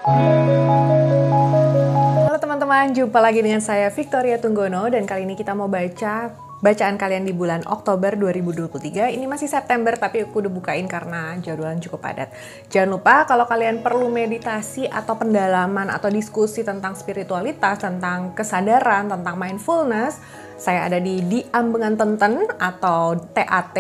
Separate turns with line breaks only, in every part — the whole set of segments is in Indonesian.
Halo teman-teman, jumpa lagi dengan saya Victoria Tunggono dan kali ini kita mau baca bacaan kalian di bulan Oktober 2023. Ini masih September tapi aku udah bukain karena jadwalnya cukup padat. Jangan lupa kalau kalian perlu meditasi atau pendalaman atau diskusi tentang spiritualitas, tentang kesadaran, tentang mindfulness, saya ada di Ambengan Tenten atau TAT,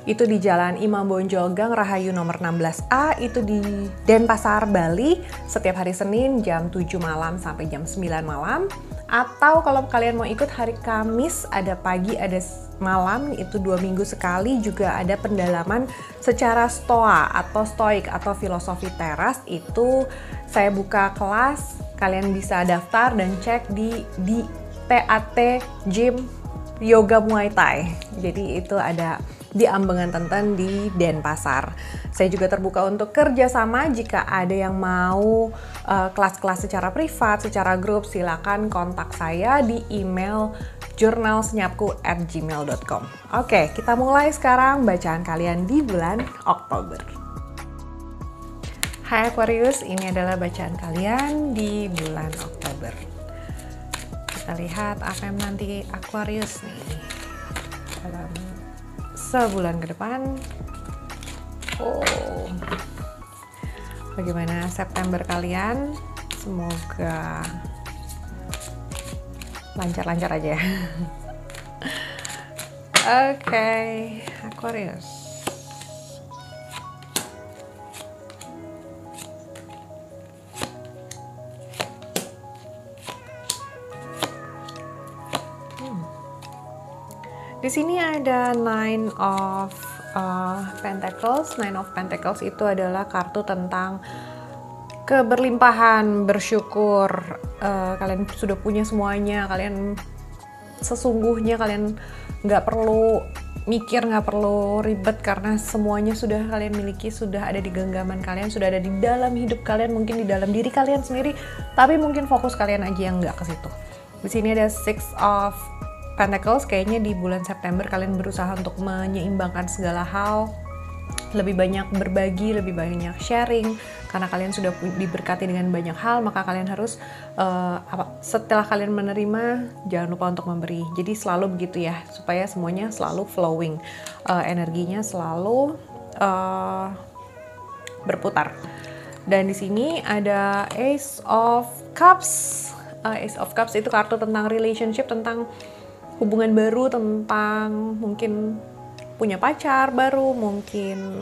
itu di Jalan Imam Bonjol Gang Rahayu nomor 16A, itu di Denpasar, Bali, setiap hari Senin jam 7 malam sampai jam 9 malam. Atau kalau kalian mau ikut hari Kamis, ada pagi, ada malam, itu 2 minggu sekali, juga ada pendalaman secara stoa atau stoik atau filosofi teras. Itu saya buka kelas, kalian bisa daftar dan cek di TAT Gym Yoga Muay Thai. Jadi itu ada di Ambengan Tenten di Denpasar. Saya juga terbuka untuk kerjasama jika ada yang mau kelas-kelas secara privat, secara grup, silakan kontak saya di email jurnalsenyapku@gmail.com. Oke, kita mulai sekarang bacaan kalian di bulan Oktober. Hai Aquarius, ini adalah bacaan kalian di bulan Oktober. Kita lihat apa yang nanti Aquarius nih dalam sebulan ke depan. Bagaimana September kalian? Semoga lancar-lancar aja ya. Oke, Aquarius. Di sini ada Nine of Pentacles. Nine of Pentacles itu adalah kartu tentang keberlimpahan, bersyukur. Kalian sudah punya semuanya. Kalian sesungguhnya kalian nggak perlu mikir, nggak perlu ribet karena semuanya sudah kalian miliki, sudah ada di genggaman kalian, sudah ada di dalam hidup kalian, mungkin di dalam diri kalian sendiri. Tapi mungkin fokus kalian aja yang nggak ke situ. Di sini ada Six of Pentacles, kayaknya di bulan September kalian berusaha untuk menyeimbangkan segala hal, lebih banyak berbagi, lebih banyak sharing, karena kalian sudah diberkati dengan banyak hal, maka kalian harus setelah kalian menerima, jangan lupa untuk memberi. Jadi selalu begitu ya, supaya semuanya selalu flowing, energinya selalu berputar. Dan di sini ada Ace of Cups. Ace of Cups itu kartu tentang relationship, tentang hubungan baru, tentang mungkin punya pacar baru, mungkin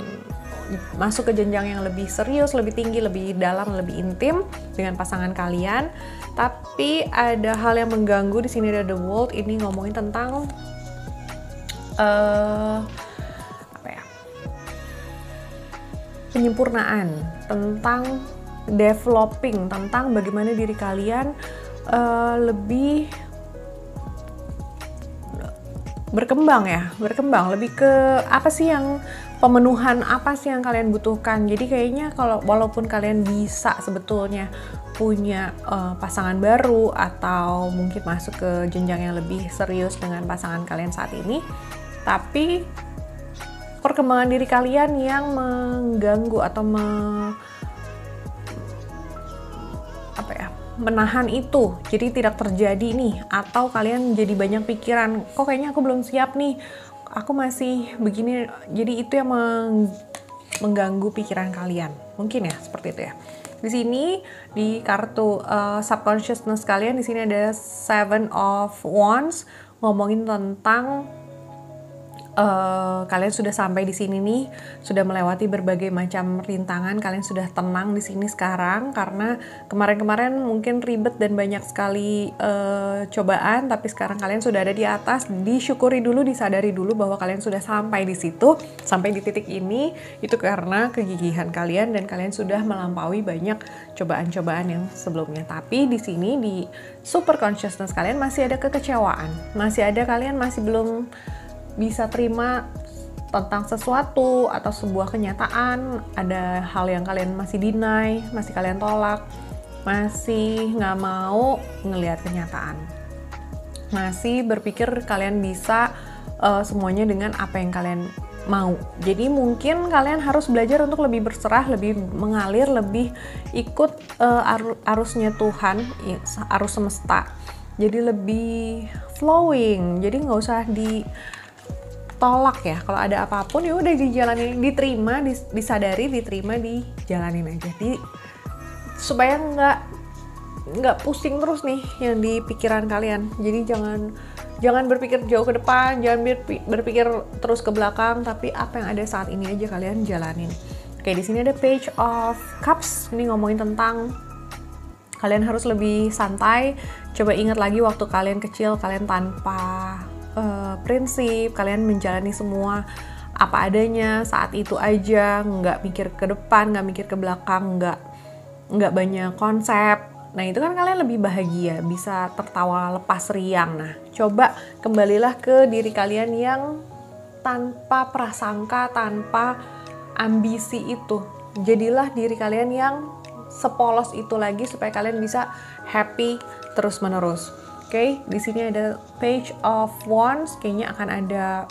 masuk ke jenjang yang lebih serius, lebih tinggi, lebih dalam, lebih intim dengan pasangan kalian. Tapi ada hal yang mengganggu. Di sini ada The World. Ini ngomongin tentang penyempurnaan, tentang developing, tentang bagaimana diri kalian lebih berkembang, lebih ke apa sih yang pemenuhan apa sih yang kalian butuhkan. Jadi kayaknya kalau walaupun kalian bisa sebetulnya punya pasangan baru atau mungkin masuk ke jenjang yang lebih serius dengan pasangan kalian saat ini, tapi perkembangan diri kalian yang mengganggu atau menahan itu, jadi tidak terjadi nih, atau kalian jadi banyak pikiran, kok kayaknya aku belum siap nih, aku masih begini, jadi itu yang mengganggu pikiran kalian, mungkin ya seperti itu ya. Di sini di kartu subconsciousness kalian, di sini ada Seven of Wands, ngomongin tentang kalian sudah sampai di sini nih, sudah melewati berbagai macam rintangan, kalian sudah tenang di sini sekarang karena kemarin-kemarin mungkin ribet dan banyak sekali cobaan, tapi sekarang kalian sudah ada di atas. Disyukuri dulu, disadari dulu bahwa kalian sudah sampai di situ, sampai di titik ini, itu karena kegigihan kalian dan kalian sudah melampaui banyak cobaan-cobaan yang sebelumnya. Tapi di sini di super consciousness kalian masih ada kekecewaan, masih ada kalian masih belum bisa terima tentang sesuatu atau sebuah kenyataan, ada hal yang kalian masih deny, masih kalian tolak, masih nggak mau ngelihat kenyataan, masih berpikir kalian bisa semuanya dengan apa yang kalian mau. Jadi mungkin kalian harus belajar untuk lebih berserah, lebih mengalir, lebih ikut arusnya Tuhan, arus semesta. Jadi lebih flowing. Jadi nggak usah ditolak ya. Kalau ada apapun ya udah dijalanin, diterima, disadari, diterima, dijalanin aja. Supaya nggak pusing terus nih yang di pikiran kalian. Jadi jangan berpikir jauh ke depan, jangan berpikir terus ke belakang, tapi apa yang ada saat ini aja kalian jalanin. Oke, di sini ada Page of Cups. Ini ngomongin tentang kalian harus lebih santai. Coba ingat lagi waktu kalian kecil, kalian tanpa prinsip, kalian menjalani semua apa adanya saat itu aja, nggak mikir ke depan, nggak mikir ke belakang, nggak banyak konsep. Nah itu kan kalian lebih bahagia, bisa tertawa lepas riang. Nah coba kembalilah ke diri kalian yang tanpa prasangka, tanpa ambisi itu. Jadilah diri kalian yang sepolos itu lagi supaya kalian bisa happy terus menerus. Oke, di sini ada Page of Wands. Kayaknya akan ada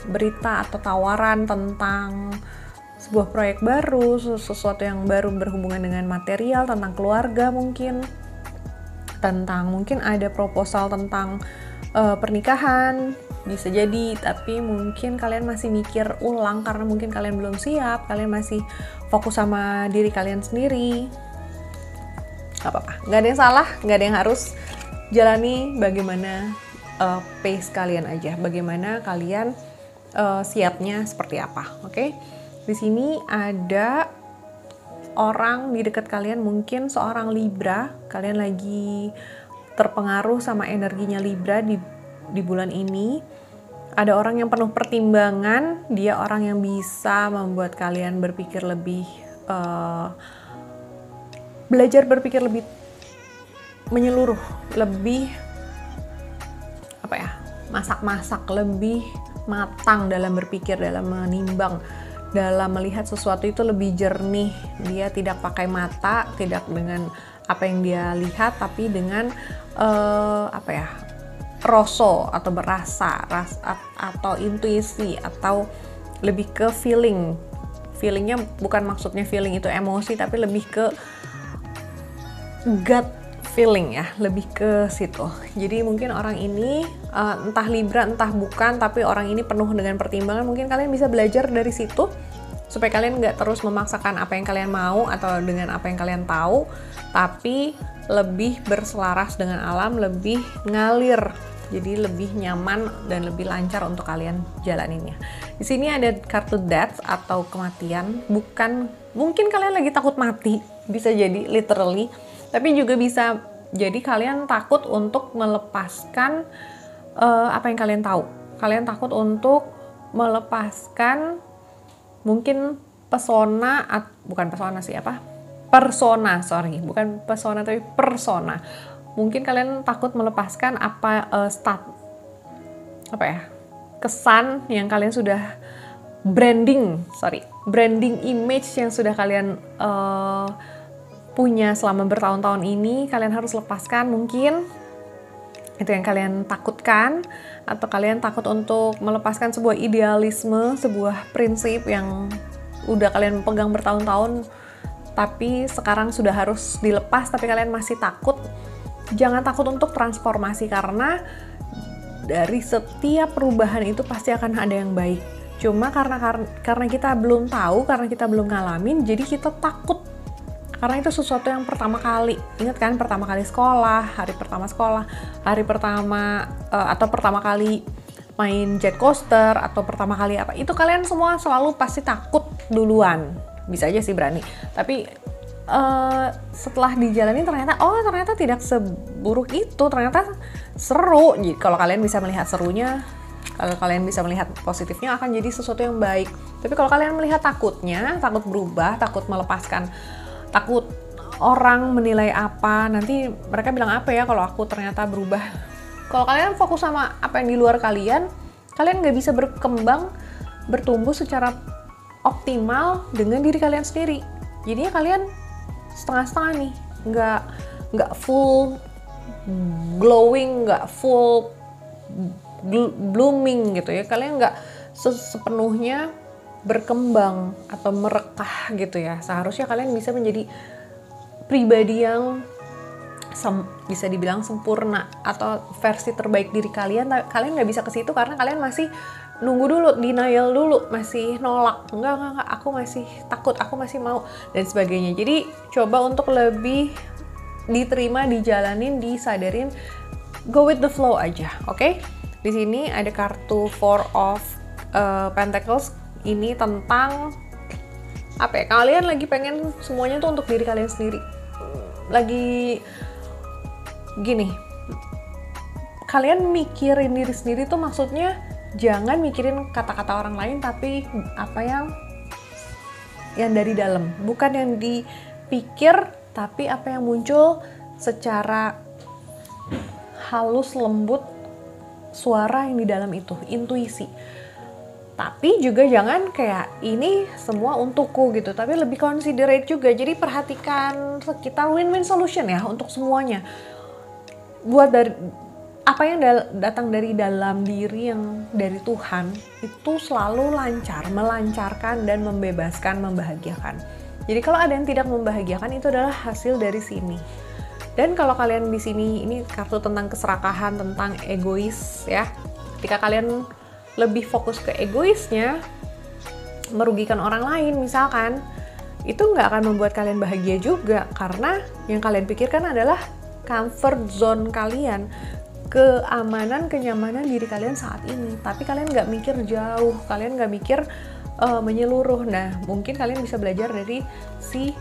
berita atau tawaran tentang sebuah proyek baru, sesuatu yang baru berhubungan dengan material, tentang keluarga mungkin, mungkin ada proposal tentang pernikahan, bisa jadi, tapi mungkin kalian masih mikir ulang karena mungkin kalian belum siap, kalian masih fokus sama diri kalian sendiri. Gak apa-apa, gak ada yang salah, gak ada yang harus. Jalani bagaimana pace kalian aja, bagaimana kalian siapnya seperti apa, oke? Di sini ada orang di dekat kalian, mungkin seorang Libra. Kalian lagi terpengaruh sama energinya Libra di bulan ini. Ada orang yang penuh pertimbangan, dia orang yang bisa membuat kalian berpikir lebih, belajar berpikir lebih menyeluruh, lebih masak-masak, lebih matang dalam berpikir, dalam menimbang, dalam melihat sesuatu itu lebih jernih. Dia tidak pakai mata, tidak dengan apa yang dia lihat, tapi dengan rasa atau berasa, atau intuisi, atau lebih ke feeling. Feelingnya bukan maksudnya feeling itu emosi, tapi lebih ke gut feeling ya, lebih ke situ. Jadi mungkin orang ini entah Libra entah bukan, tapi orang ini penuh dengan pertimbangan. Mungkin kalian bisa belajar dari situ supaya kalian nggak terus memaksakan apa yang kalian mau atau dengan apa yang kalian tahu, tapi lebih berselaras dengan alam, lebih ngalir, jadi lebih nyaman dan lebih lancar untuk kalian jalaninnya. Di sini ada kartu death atau kematian. Bukan, mungkin kalian lagi takut mati, bisa jadi literally, tapi juga bisa jadi kalian takut untuk melepaskan apa yang kalian tahu. Kalian takut untuk melepaskan mungkin persona, bukan persona tapi persona. Mungkin kalian takut melepaskan kesan yang kalian sudah branding image yang sudah kalian punya selama bertahun-tahun ini. Kalian harus lepaskan, mungkin itu yang kalian takutkan, atau kalian takut untuk melepaskan sebuah idealisme, sebuah prinsip yang udah kalian pegang bertahun-tahun tapi sekarang sudah harus dilepas, tapi kalian masih takut. Jangan takut untuk transformasi, karena dari setiap perubahan itu pasti akan ada yang baik. Cuma karena kita belum tahu, karena kita belum ngalamin, jadi kita takut. Karena itu sesuatu yang pertama kali. Ingat kan, pertama kali sekolah, hari pertama atau pertama kali main jet coaster, atau pertama kali apa, itu kalian semua selalu pasti takut duluan. Bisa aja sih berani, tapi setelah dijalani ternyata tidak seburuk itu, ternyata seru. Jadi kalau kalian bisa melihat serunya, kalau kalian bisa melihat positifnya, akan jadi sesuatu yang baik. Tapi kalau kalian melihat takutnya, takut berubah, takut melepaskan, takut orang menilai apa, nanti mereka bilang apa ya kalau aku ternyata berubah. Kalau kalian fokus sama apa yang di luar kalian nggak bisa berkembang, bertumbuh secara optimal dengan diri kalian sendiri. Jadinya kalian setengah-setengah nih, nggak full glowing, nggak full blooming gitu ya. Kalian sepenuhnya berkembang atau merekah gitu ya. Seharusnya kalian bisa menjadi pribadi yang bisa dibilang sempurna atau versi terbaik diri kalian. Kalian nggak bisa ke situ karena kalian masih nunggu dulu, denial dulu, masih nolak, enggak, aku masih takut, aku masih mau, dan sebagainya. Jadi coba untuk lebih diterima, dijalanin, disadarin, go with the flow aja, oke? Di sini ada kartu Four of Pentacles. Ini tentang apa ya? Kalian lagi pengen semuanya tuh untuk diri kalian sendiri. Lagi gini, kalian mikirin diri sendiri tuh maksudnya jangan mikirin kata-kata orang lain, tapi apa yang dari dalam, bukan yang dipikir, tapi apa yang muncul secara halus, lembut, suara yang di dalam itu, intuisi. Tapi juga jangan kayak ini semua untukku gitu, tapi lebih considerate juga. Jadi perhatikan sekitar, win-win solution ya untuk semuanya. Buat dari apa yang datang dari dalam diri, yang dari Tuhan, itu selalu lancar, melancarkan dan membebaskan, membahagiakan. Jadi kalau ada yang tidak membahagiakan, itu adalah hasil dari sini. Dan kalau kalian di sini, ini kartu tentang keserakahan, tentang egois ya. Ketika kalian lebih fokus ke egoisnya, merugikan orang lain misalkan, itu nggak akan membuat kalian bahagia juga, karena yang kalian pikirkan adalah comfort zone kalian, keamanan, kenyamanan diri kalian saat ini. Tapi kalian nggak mikir jauh, kalian nggak mikir menyeluruh. Nah, mungkin kalian bisa belajar dari si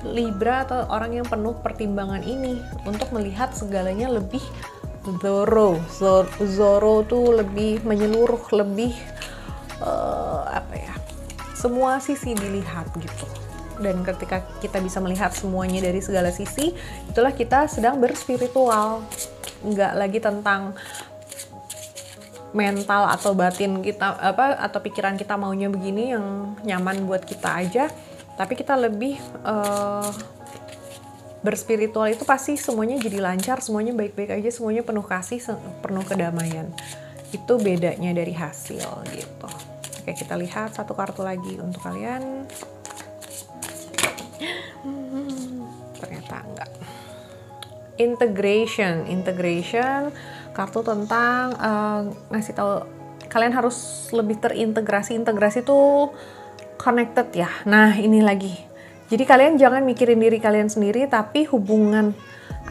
Libra atau orang yang penuh pertimbangan ini untuk melihat segalanya lebih Zoro tuh lebih menyeluruh, lebih semua sisi dilihat gitu. Dan ketika kita bisa melihat semuanya dari segala sisi, itulah kita sedang berspiritual. Nggak lagi tentang mental atau batin kita atau pikiran kita maunya begini yang nyaman buat kita aja, tapi kita lebih berspiritual. Itu pasti semuanya jadi lancar, semuanya baik-baik aja, semuanya penuh kasih, penuh kedamaian. Itu bedanya dari hasil gitu. Oke, kita lihat satu kartu lagi untuk kalian. Ternyata enggak. Integration, kartu tentang ngasih tahu kalian harus lebih terintegrasi. Integrasi itu connected ya. Nah, ini lagi. Jadi kalian jangan mikirin diri kalian sendiri, tapi hubungan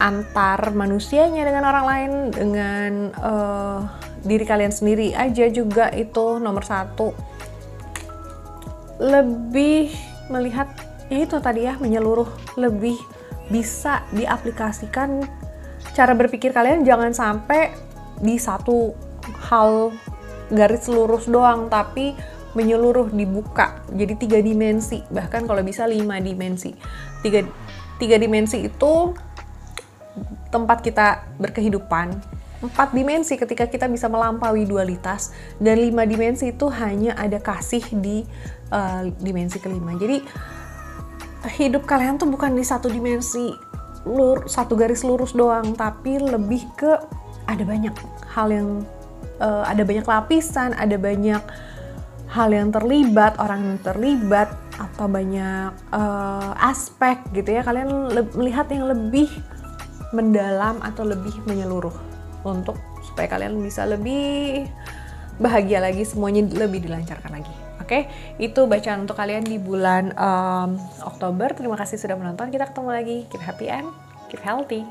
antar manusianya dengan orang lain, dengan diri kalian sendiri aja juga itu nomor satu. Lebih melihat ya itu tadi ya, menyeluruh, lebih bisa diaplikasikan cara berpikir kalian. Jangan sampai di satu hal garis lurus doang, tapi menyeluruh, dibuka jadi 3 dimensi, bahkan kalau bisa 5 dimensi. 3 dimensi itu tempat kita berkehidupan. 4 dimensi ketika kita bisa melampaui dualitas, dan 5 dimensi itu hanya ada kasih di dimensi kelima. Jadi hidup kalian tuh bukan di satu dimensi, satu garis lurus doang, tapi lebih ke ada banyak hal yang ada banyak lapisan, ada banyak hal yang terlibat, orang yang terlibat, atau banyak aspek gitu ya. Kalian melihat yang lebih mendalam atau lebih menyeluruh untuk supaya kalian bisa lebih bahagia lagi, semuanya lebih dilancarkan lagi. Oke, itu bacaan untuk kalian di bulan Oktober. Terima kasih sudah menonton. Kita ketemu lagi. Keep happy and keep healthy.